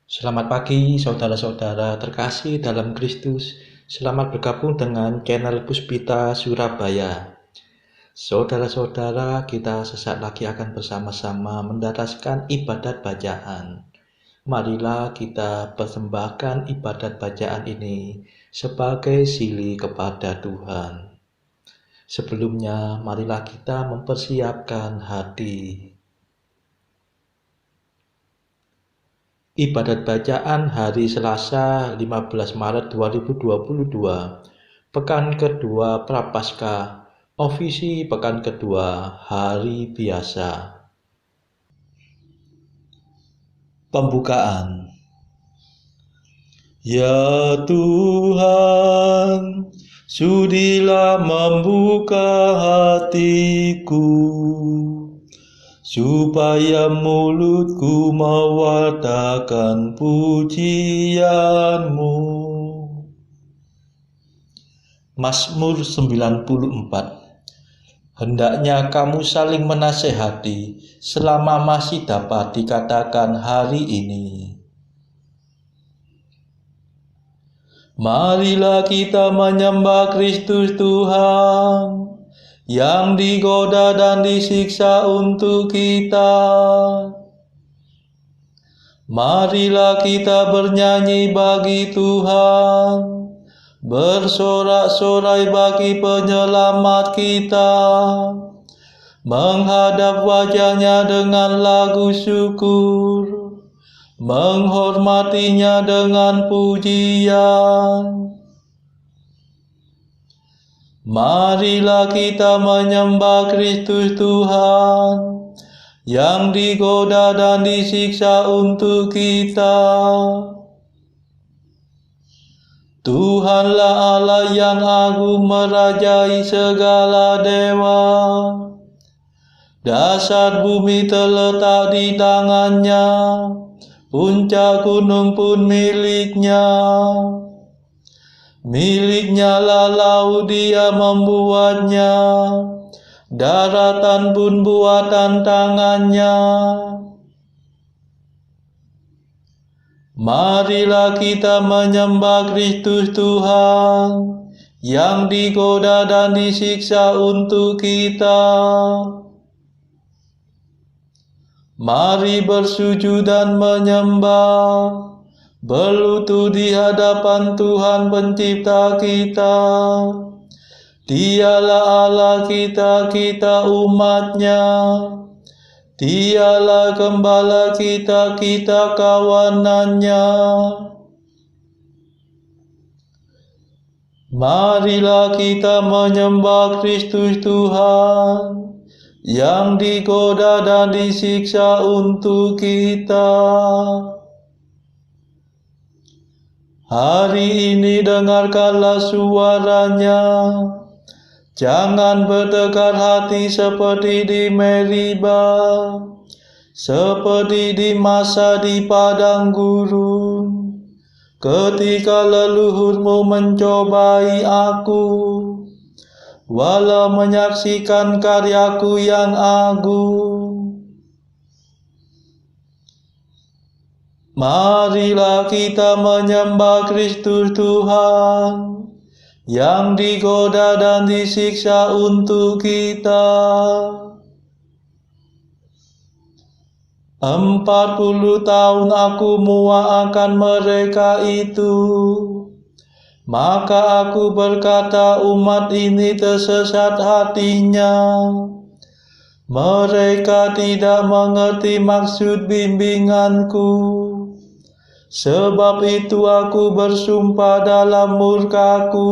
Selamat pagi saudara-saudara terkasih dalam Kristus. Selamat bergabung dengan channel Puspita Surabaya. Saudara-saudara, kita sesaat lagi akan bersama-sama mendaraskan ibadat bacaan. Marilah kita persembahkan ibadat bacaan ini sebagai sili kepada Tuhan. Sebelumnya, marilah kita mempersiapkan hati. Ibadat bacaan hari Selasa 15 Maret 2022, pekan kedua Prapaskah, ofisi pekan kedua, hari biasa. Pembukaan. Ya Tuhan, sudilah membuka hatiku, supaya mulutku mewartakan pujian-Mu. Mazmur 94. Hendaknya kamu saling menasehati selama masih dapat dikatakan hari ini. Marilah kita menyembah Kristus Tuhan yang digoda dan disiksa untuk kita. Marilah kita bernyanyi bagi Tuhan, bersorak-sorai bagi penyelamat kita, menghadap wajah-Nya dengan lagu syukur, menghormatinya dengan pujian. Marilah kita menyembah Kristus Tuhan yang digoda dan disiksa untuk kita. Tuhanlah Allah yang agung merajai segala dewa. Dasar bumi terletak di tangan-Nya, puncak gunung pun milik-Nya. Milik-Nya lah laut, Dia membuatnya, daratan pun buatan tangan-Nya. Marilah kita menyembah Kristus Tuhan yang digoda dan disiksa untuk kita. Mari bersujud dan menyembah, berlutut di hadapan Tuhan pencipta kita. Dialah Allah kita, kita umat-Nya. Dialah gembala kita, kita kawanan-Nya. Marilah kita menyembah Kristus Tuhan yang digoda dan disiksa untuk kita. Hari ini dengarkanlah suara-Nya. Jangan bertekar hati seperti di Meriba, seperti di masa di padang gurun, ketika leluhurmu mencobai aku, walau menyaksikan karyaku yang agung. Marilah kita menyembah Kristus Tuhan yang digoda dan disiksa untuk kita. 40 tahun aku muak akan mereka itu. Maka aku berkata, umat ini tersesat hatinya. Mereka tidak mengerti maksud bimbinganku. Sebab itu aku bersumpah dalam murkaku,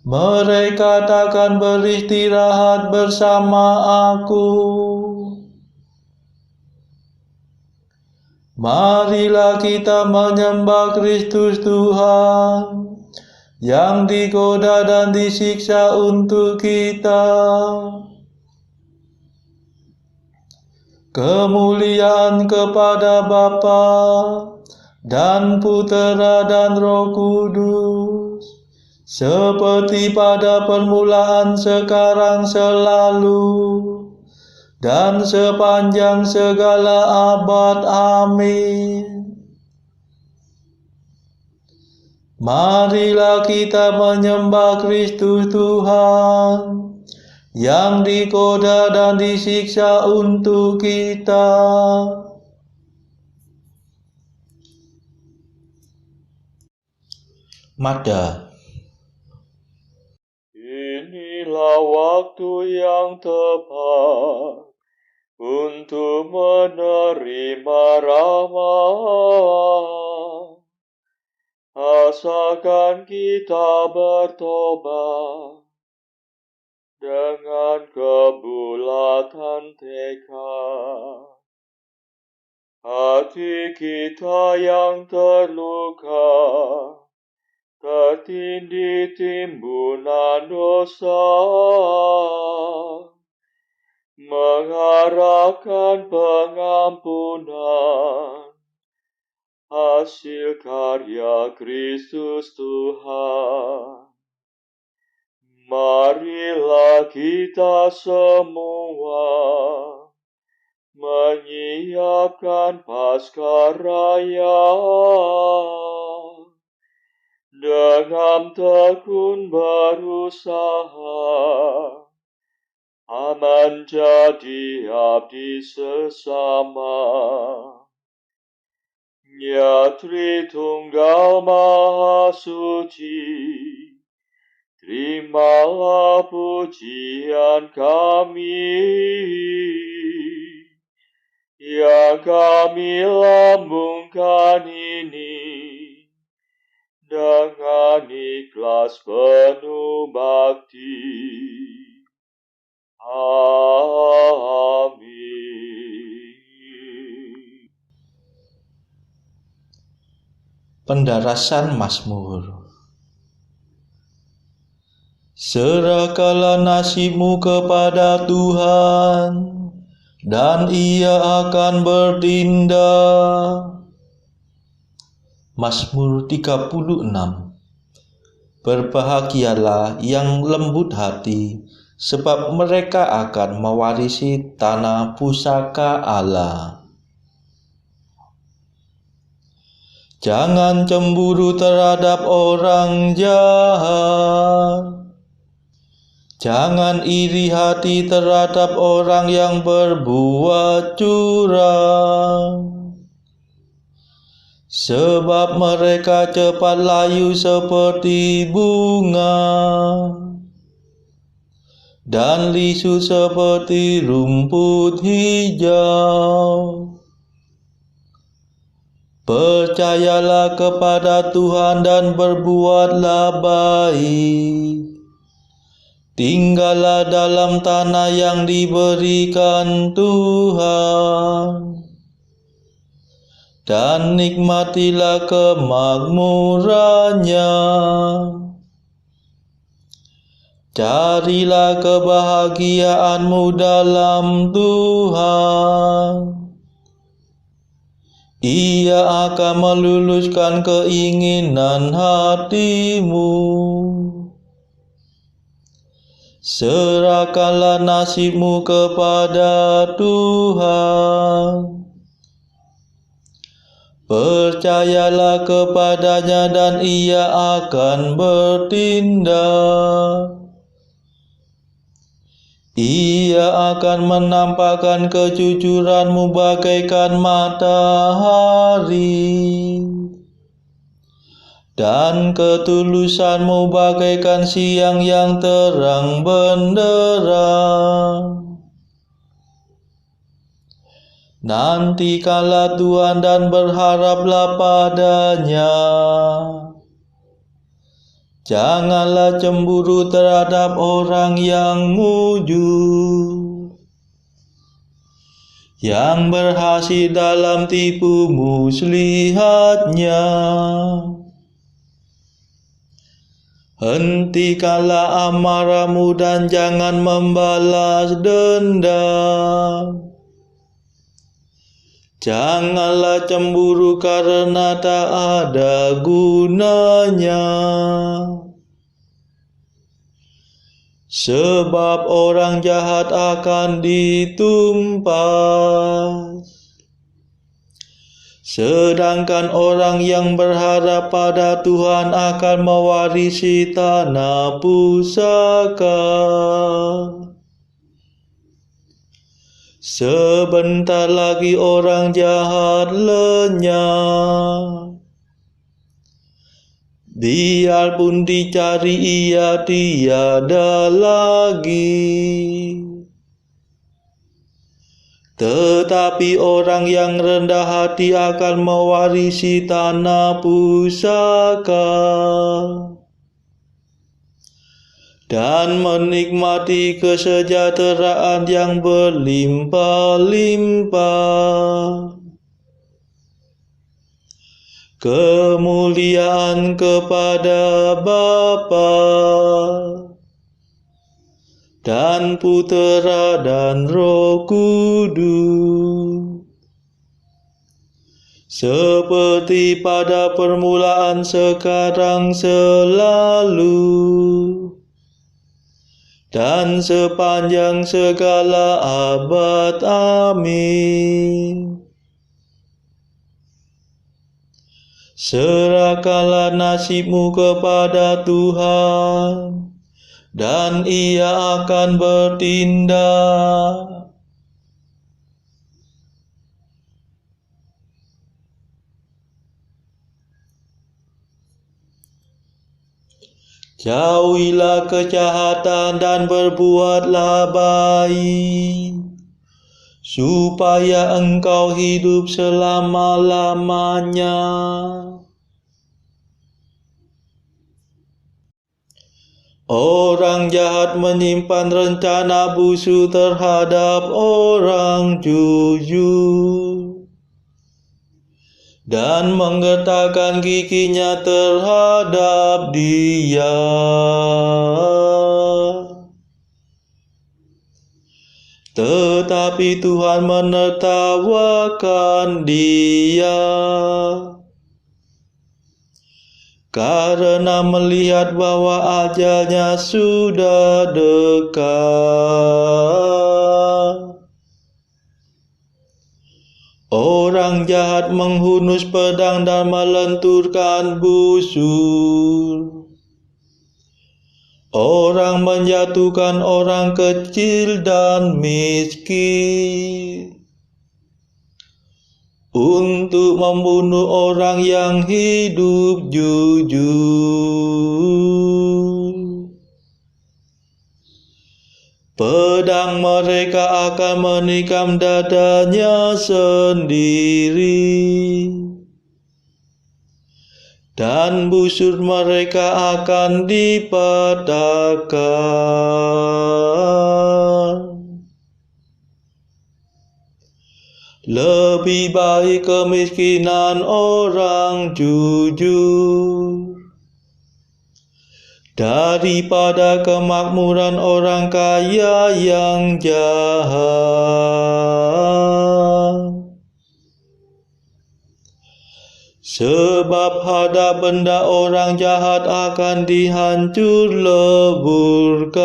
mereka takkan beristirahat bersama aku. Marilah kita menyembah Kristus Tuhan yang digoda dan disiksa untuk kita. Kemuliaan kepada Bapa dan Putera dan Roh Kudus, seperti pada permulaan, sekarang, selalu, dan sepanjang segala abad. Amin. Marilah kita menyembah Kristus Tuhan, yang digoda dan disiksa untuk kita. Mada. Inilah waktu yang tepat untuk menerima rahmat. Asalkan kita bertobat dengan kebulatan tekad. Hati kita yang terluka, tertindih timbunan dosa, mengharapkan pengampunan, hasil karya Kristus Tuhan. Marilah kita semua menyiapkan Paskah Raya dengan tekun berusaha menjadi abdi sesama. Ya Tritunggal Maha Suci, terimalah pujian kami yang kami lambungkan ini dengan ikhlas penuh bakti. Amin. Pendarasan Mazmur. Serahkanlah nasibmu kepada Tuhan, dan Ia akan bertindak. Mazmur 36. Berbahagialah yang lembut hati, sebab mereka akan mewarisi tanah pusaka Allah. Jangan cemburu terhadap orang jahat. Jangan iri hati terhadap orang yang berbuat curang, sebab mereka cepat layu seperti bunga dan lisu seperti rumput hijau. Percayalah kepada Tuhan dan berbuatlah baik. Tinggallah dalam tanah yang diberikan Tuhan, dan nikmatilah kemakmurannya. Carilah kebahagiaanmu dalam Tuhan. Ia akan meluluskan keinginan hatimu. Serahkanlah nasibmu kepada Tuhan. Percayalah kepadanya dan Ia akan bertindak. Ia akan menampakkan kejujuranmu bagaikan matahari, dan ketulusanmu bagaikan siang yang terang benderang. Nantikanlah Tuhan dan berharaplah padanya. Janganlah cemburu terhadap orang yang mujur, yang berhasil dalam tipu muslihatnya. Hentikanlah amarahmu dan jangan membalas dendam. Janganlah cemburu karena tak ada gunanya. Sebab orang jahat akan ditumpas, Sedangkan orang yang berharap pada Tuhan akan mewarisi tanah pusaka. Sebentar lagi orang jahat lenyap. Biarpun dicari ia tiada lagi. Tetapi orang yang rendah hati akan mewarisi tanah pusaka dan menikmati kesejahteraan yang berlimpah-limpah. Kemuliaan kepada Bapa dan Putera dan Roh Kudus, seperti pada permulaan, sekarang, selalu, dan sepanjang segala abad. Amin. Serahkanlah nasibmu kepada Tuhan, dan Ia akan bertindak. Jauhilah kejahatan dan berbuatlah baik, supaya engkau hidup selama-lamanya. Orang jahat menyimpan rencana busuk terhadap orang jujur dan menggetarkan giginya terhadap dia. Tetapi Tuhan menertawakan dia, karena melihat bahwa ajalnya sudah dekat. Orang jahat menghunus pedang dan melenturkan busur. Orang menjatuhkan orang kecil dan miskin untuk membunuh orang yang hidup jujur. Pedang mereka akan menikam dadanya sendiri, dan busur mereka akan dipatahkan. Lebih baik kemiskinan orang jujur daripada kemakmuran orang kaya yang jahat. Sebab harta benda orang jahat akan dihancur leburkan,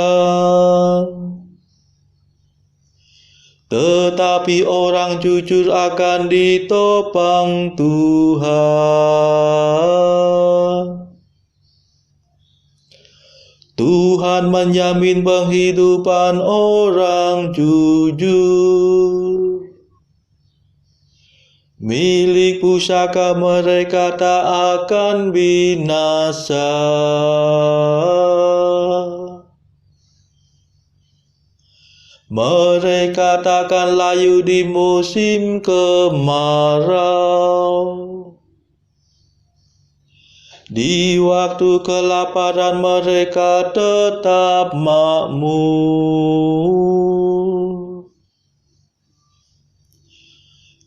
tetapi orang jujur akan ditopang Tuhan. Tuhan menjamin penghidupan orang jujur. Milik pusaka mereka tak akan binasa. Mereka takkan layu di musim kemarau. Di waktu kelaparan mereka tetap makmur.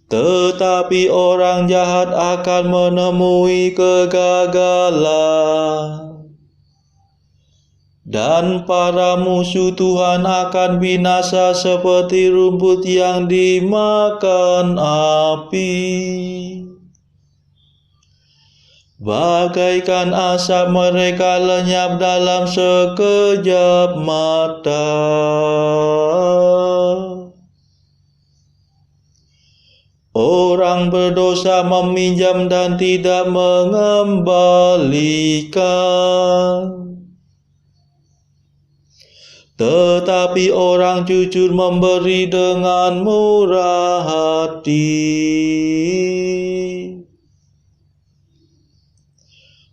Tetapi orang jahat akan menemui kegagalan, dan para musuh Tuhan akan binasa seperti rumput yang dimakan api. Bagaikan asap mereka lenyap dalam sekejap mata. Orang orang berdosa meminjam dan tidak mengembalikan. Tetapi orang jujur memberi dengan murah hati.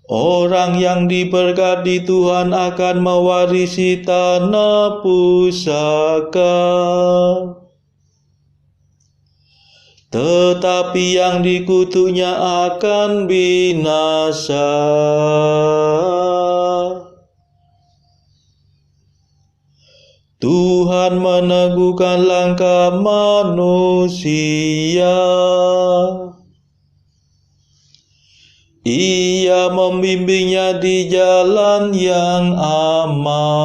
Orang yang diberkati Tuhan akan mewarisi tanah pusaka. Tetapi yang dikutuknya akan binasa. Tuhan meneguhkan langkah manusia. Ia membimbingnya di jalan yang aman.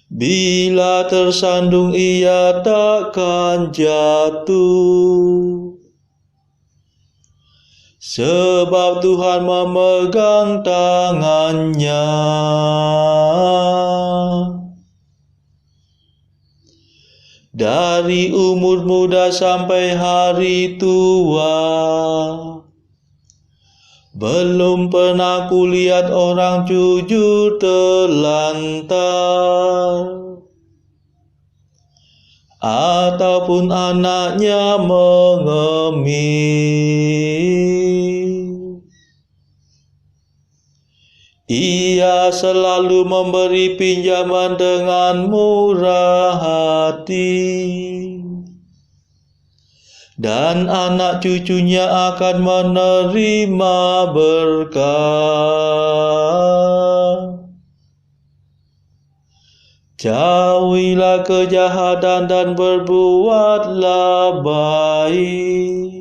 Bila tersandung ia takkan jatuh. Sebab Tuhan memegang tangannya. Dari umur muda sampai hari tua, belum pernah kulihat orang jujur telantar, ataupun anaknya mengemis. Ia selalu memberi pinjaman dengan murah hati, dan anak cucunya akan menerima berkat. Jauhilah kejahatan dan berbuatlah baik,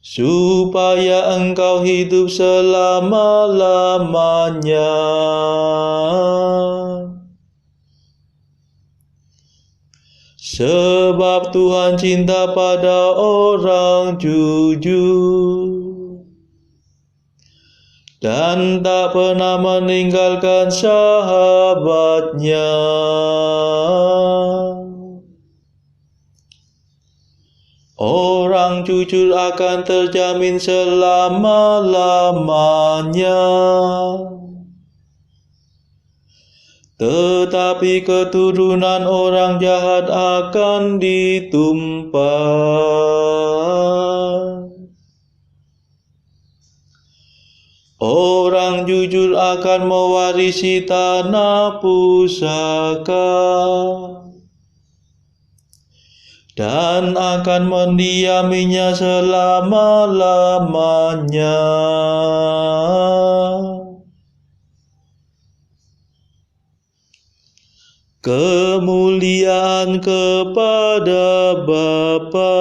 supaya engkau hidup selama-lamanya. Sebab Tuhan cinta pada orang jujur, dan tak pernah meninggalkan sahabatnya. Orang jujur akan terjamin selama-lamanya. Tetapi keturunan orang jahat akan ditumpah. Orang jujur akan mewarisi tanah pusaka, dan akan mendiaminya selama-lamanya. Kemuliaan kepada Bapa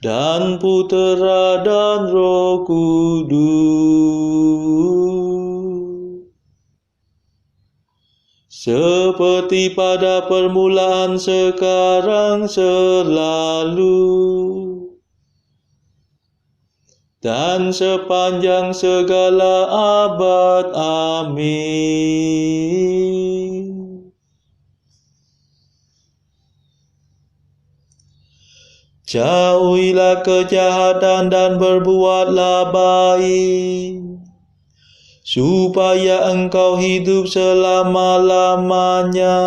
dan Putera dan Roh Kudus, seperti pada permulaan, sekarang, selalu, dan sepanjang segala abad. Amin. Jauhilah kejahatan dan berbuatlah baik, supaya engkau hidup selama-lamanya.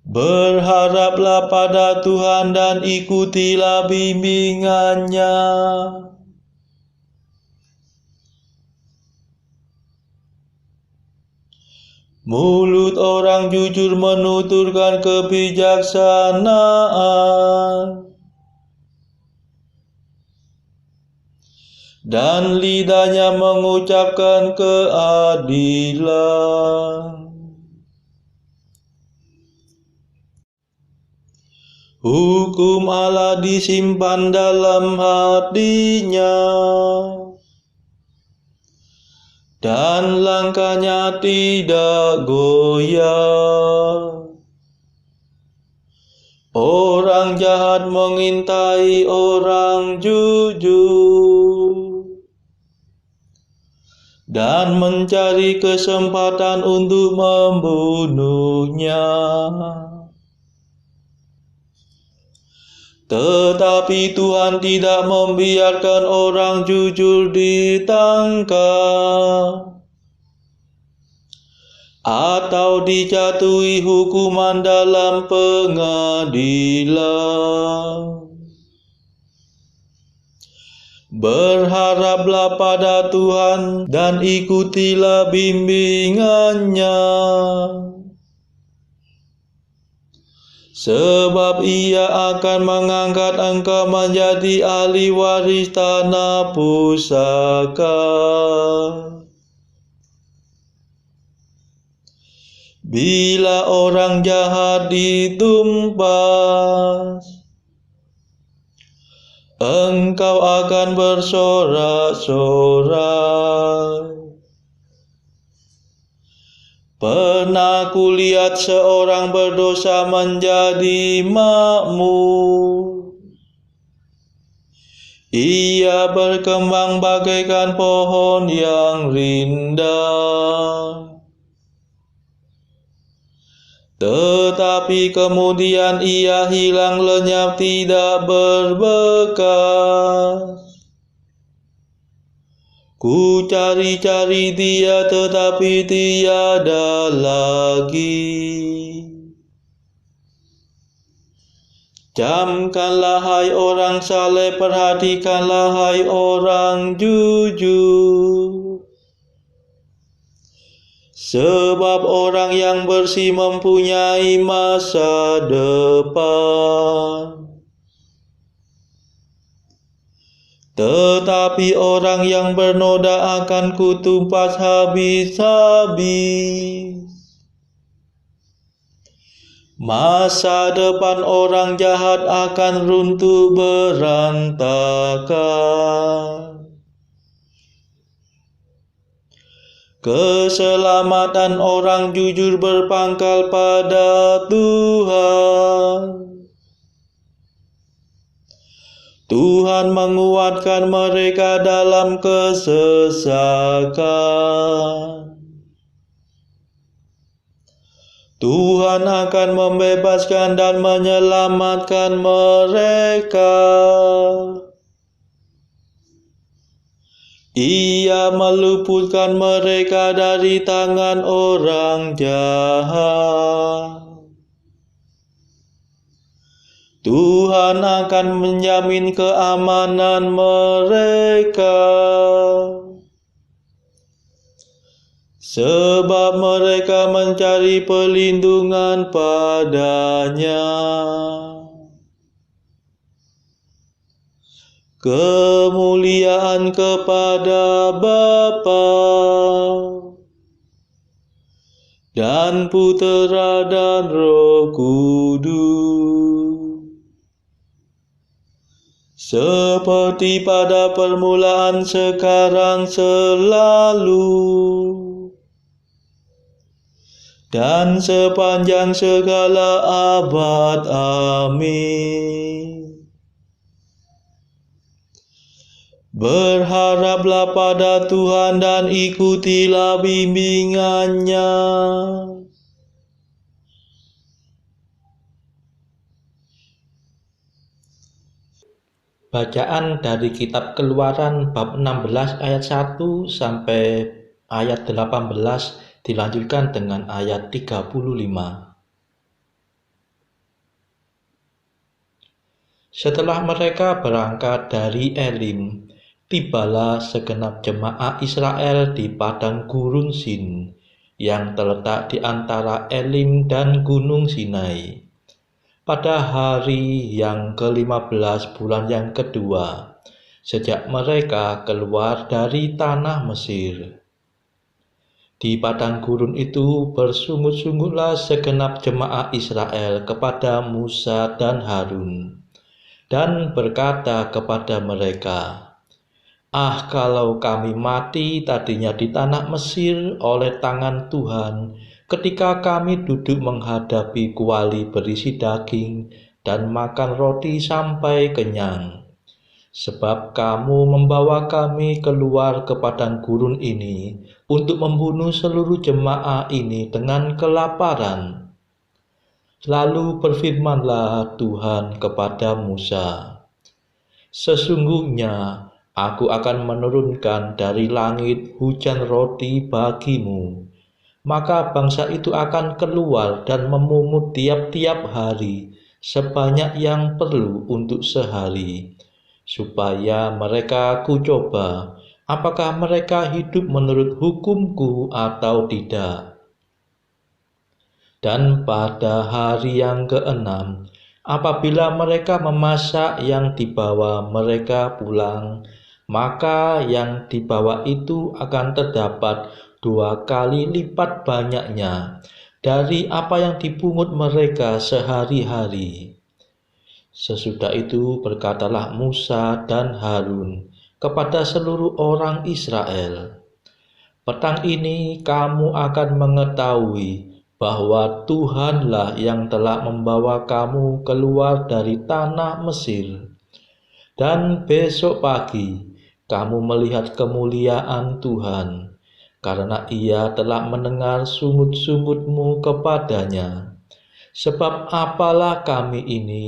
Berharaplah pada Tuhan dan ikutilah bimbingannya. Mulut orang jujur menuturkan kebijaksanaan, dan lidahnya mengucapkan keadilan. Hukum Allah disimpan dalam hatinya, dan langkahnya tidak goyah. Orang jahat mengintai orang jujur, dan mencari kesempatan untuk membunuhnya. Tetapi Tuhan tidak membiarkan orang jujur ditangkap atau dijatuhi hukuman dalam pengadilan. Berharaplah pada Tuhan dan ikutilah bimbingannya, sebab Ia akan mengangkat engkau menjadi ahli waris tanah pusaka. Bila orang jahat ditumpas, engkau akan bersorak-sorai. Pernah kulihat seorang berdosa menjadi makmur. Ia berkembang bagaikan pohon yang rindang. Tetapi kemudian ia hilang lenyap, tidak berbekas. Ku cari-cari dia tetapi tiada lagi. Camkanlah hai orang saleh, perhatikanlah hai orang jujur. Sebab orang yang bersih mempunyai masa depan. Tetapi orang yang bernoda akan kutumpas habis-habis. Masa depan orang jahat akan runtuh berantakan. Keselamatan orang jujur berpangkal pada Tuhan. Tuhan menguatkan mereka dalam kesesakan. Tuhan akan membebaskan dan menyelamatkan mereka. Ia meluputkan mereka dari tangan orang jahat. Tuhan akan menjamin keamanan mereka, sebab mereka mencari perlindungan padanya. Kemuliaan kepada Bapa dan Putera dan Roh Kudus, seperti pada permulaan, sekarang, selalu, dan sepanjang segala abad. Amin. Berharaplah pada Tuhan dan ikutilah bimbingannya. Bacaan dari kitab Keluaran bab 16 ayat 1 sampai ayat 18 dilanjutkan dengan ayat 35. Setelah mereka berangkat dari Elim, tibalah segenap jemaah Israel di padang gurun Sin, yang terletak di antara Elim dan Gunung Sinai. Pada hari yang ke-15 bulan yang kedua, sejak mereka keluar dari tanah Mesir. Di padang gurun itu bersungut-sungutlah segenap jemaah Israel kepada Musa dan Harun, dan berkata kepada mereka, "Ah, kalau kami mati tadinya di tanah Mesir oleh tangan Tuhan, ketika kami duduk menghadapi kuali berisi daging dan makan roti sampai kenyang. Sebab kamu membawa kami keluar ke padang gurun ini untuk membunuh seluruh jemaah ini dengan kelaparan. Lalu berfirmanlah Tuhan kepada Musa, sesungguhnya aku akan menurunkan dari langit hujan roti bagimu. Maka bangsa itu akan keluar dan memungut tiap-tiap hari sebanyak yang perlu untuk sehari, supaya mereka kucoba apakah mereka hidup menurut hukumku atau tidak. Dan pada hari yang keenam, apabila mereka memasak yang dibawa mereka pulang, maka yang dibawa itu akan terdapat 2 kali lipat banyaknya dari apa yang dipungut mereka sehari-hari. Sesudah itu berkatalah Musa dan Harun kepada seluruh orang Israel, petang ini kamu akan mengetahui bahwa Tuhanlah yang telah membawa kamu keluar dari tanah Mesir. Dan besok pagi kamu melihat kemuliaan Tuhan, karena Ia telah mendengar sungut-sungutmu kepadanya. Sebab apalah kami ini,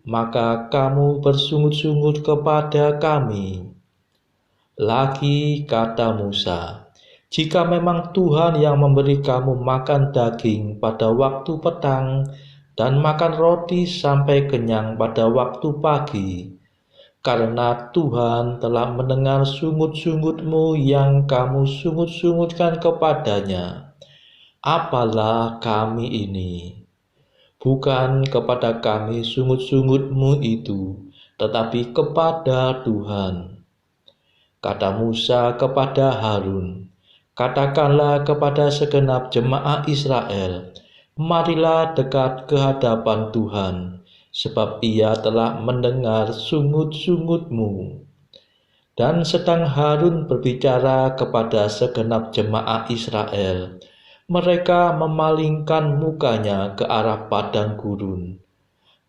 maka kamu bersungut-sungut kepada kami. Lagi kata Musa, jika memang Tuhan yang memberi kamu makan daging pada waktu petang dan makan roti sampai kenyang pada waktu pagi, karena Tuhan telah mendengar sungut-sungutmu yang kamu sungut-sungutkan kepadanya, apalah kami ini? Bukan kepada kami sungut-sungutmu itu, tetapi kepada Tuhan. Kata Musa kepada Harun, katakanlah kepada segenap jemaah Israel, marilah dekat ke hadapan Tuhan, sebab Ia telah mendengar sungut-sungutmu. Dan sedang Harun berbicara kepada segenap jemaah Israel, mereka memalingkan mukanya ke arah padang gurun.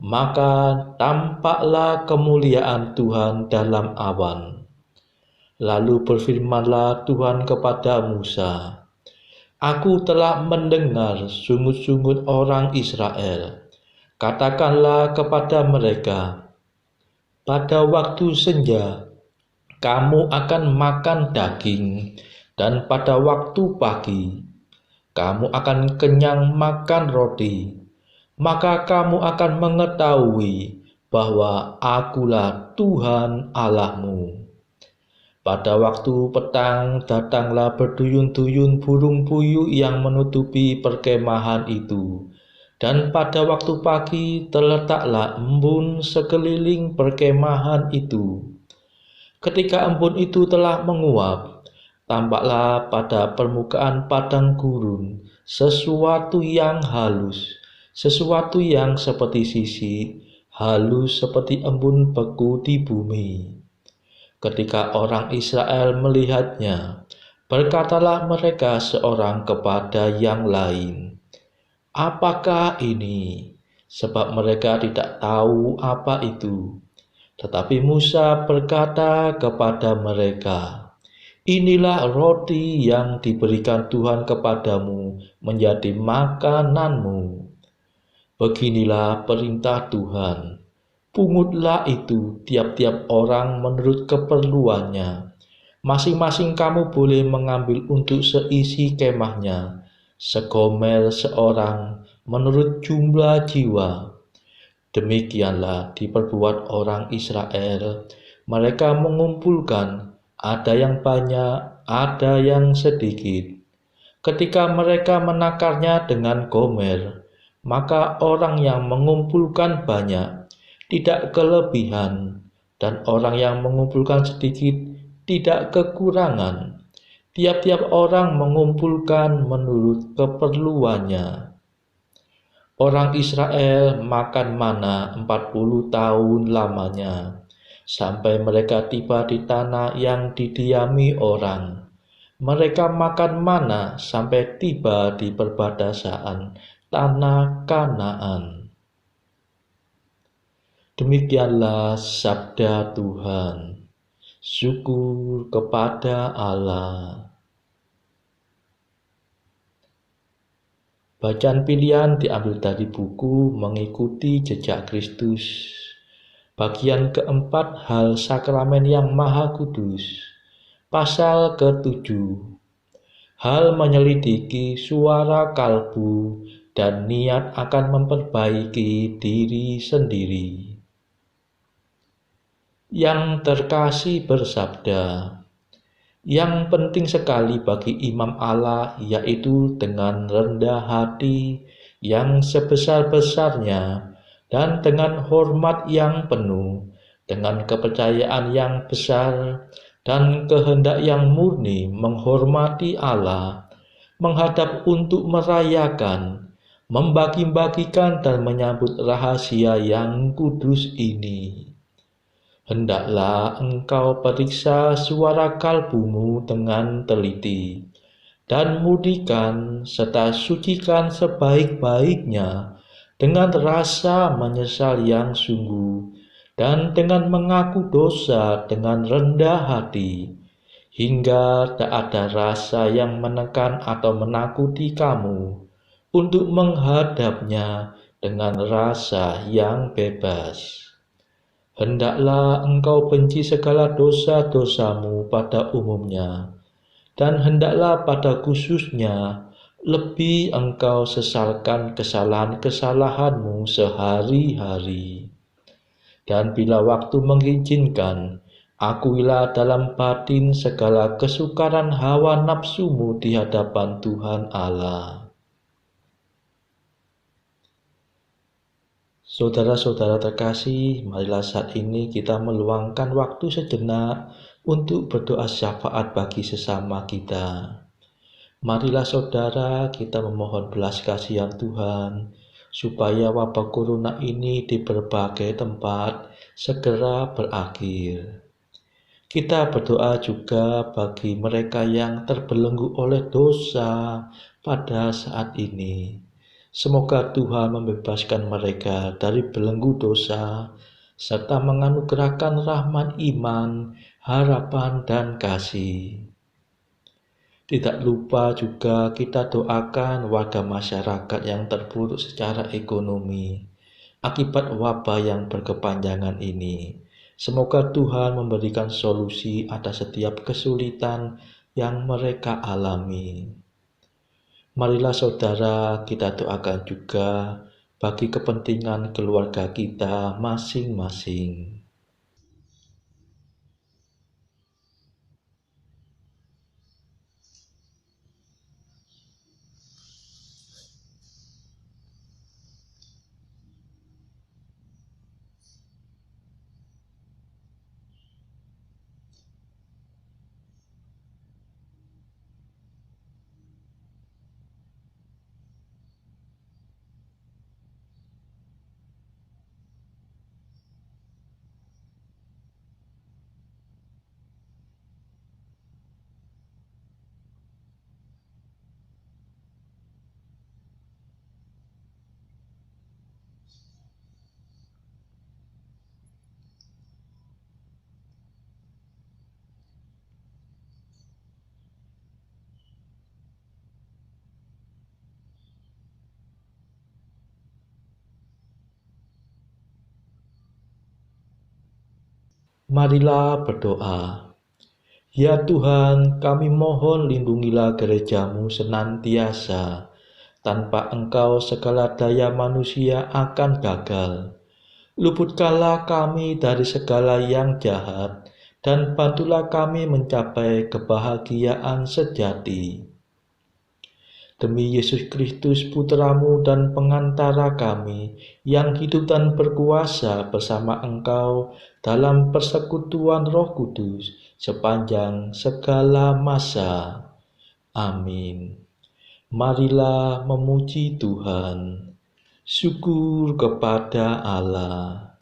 Maka tampaklah kemuliaan Tuhan dalam awan. Lalu berfirmanlah Tuhan kepada Musa, aku telah mendengar sungut-sungut orang Israel. Katakanlah kepada mereka, pada waktu senja kamu akan makan daging, dan pada waktu pagi kamu akan kenyang makan roti. Maka kamu akan mengetahui bahwa akulah Tuhan Allahmu. Pada waktu petang datanglah berduyun-duyun burung puyuh yang menutupi perkemahan itu. Dan pada waktu pagi terletaklah embun sekeliling perkemahan itu. Ketika embun itu telah menguap, tampaklah pada permukaan padang gurun sesuatu yang halus, sesuatu yang seperti sisik, halus seperti embun beku di bumi. Ketika orang Israel melihatnya, berkatalah mereka seorang kepada yang lain, apakah ini? Sebab mereka tidak tahu apa itu. Tetapi Musa berkata kepada mereka, inilah roti yang diberikan Tuhan kepadamu menjadi makananmu. Beginilah perintah Tuhan. Pungutlah itu tiap-tiap orang menurut keperluannya. Masing-masing kamu boleh mengambil untuk seisi kemahnya, segomel seorang menurut jumlah jiwa. Demikianlah diperbuat orang Israel. Mereka mengumpulkan, ada yang banyak, ada yang sedikit. Ketika mereka menakarnya dengan gomer, maka orang yang mengumpulkan banyak tidak kelebihan, dan orang yang mengumpulkan sedikit tidak kekurangan. Tiap-tiap orang mengumpulkan menurut keperluannya. Orang Israel makan mana 40 tahun lamanya, sampai mereka tiba di tanah yang didiami orang. Mereka makan mana sampai tiba di perbatasan tanah Kanaan. Demikianlah sabda Tuhan. Syukur kepada Allah. Bacaan pilihan diambil dari buku Mengikuti Jejak Kristus. Bagian keempat, hal sakramen yang maha kudus. Pasal ke-7. Hal menyelidiki suara kalbu dan niat akan memperbaiki diri sendiri. Yang terkasih bersabda, yang penting sekali bagi imam Allah yaitu dengan rendah hati yang sebesar-besarnya dan dengan hormat yang penuh, dengan kepercayaan yang besar dan kehendak yang murni menghormati Allah, menghadap untuk merayakan, membagi-bagikan dan menyambut rahasia yang kudus ini. Hendaklah engkau periksa suara kalbumu dengan teliti, dan murnikan serta sucikan sebaik-baiknya dengan rasa menyesal yang sungguh, dan dengan mengaku dosa dengan rendah hati, hingga tak ada rasa yang menekan atau menakuti kamu untuk menghadapnya dengan rasa yang bebas. Hendaklah engkau benci segala dosa-dosamu pada umumnya, dan hendaklah pada khususnya lebih engkau sesalkan kesalahan-kesalahanmu sehari-hari. Dan bila waktu mengizinkan, akuilah dalam batin segala kesukaran hawa nafsumu di hadapan Tuhan Allah. Saudara-saudara terkasih, marilah saat ini kita meluangkan waktu sejenak untuk berdoa syafaat bagi sesama kita. Marilah saudara kita memohon belas kasihan Tuhan, supaya wabah corona ini di berbagai tempat segera berakhir. Kita berdoa juga bagi mereka yang terbelenggu oleh dosa pada saat ini. Semoga Tuhan membebaskan mereka dari belenggu dosa, serta menganugerahkan rahmat iman, harapan, dan kasih. Tidak lupa juga kita doakan warga masyarakat yang terpuruk secara ekonomi akibat wabah yang berkepanjangan ini. Semoga Tuhan memberikan solusi atas setiap kesulitan yang mereka alami. Marilah saudara kita doakan juga bagi kepentingan keluarga kita masing-masing. Marilah berdoa. Ya Tuhan, kami mohon lindungilah gerejamu senantiasa. Tanpa Engkau segala daya manusia akan gagal. Luputkanlah kami dari segala yang jahat, dan bantulah kami mencapai kebahagiaan sejati. Demi Yesus Kristus Putramu dan pengantara kami, yang hidup dan berkuasa bersama Engkau dalam persekutuan Roh Kudus sepanjang segala masa. Amin. Marilah memuji Tuhan. Syukur kepada Allah.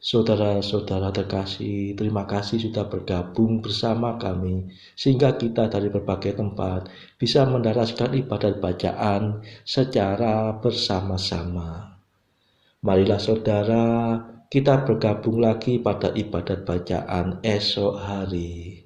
Saudara-saudara terkasih, terima kasih sudah bergabung bersama kami, sehingga kita dari berbagai tempat bisa mendaraskan ibadat bacaan secara bersama-sama. Marilah saudara, kita bergabung lagi pada ibadat bacaan esok hari.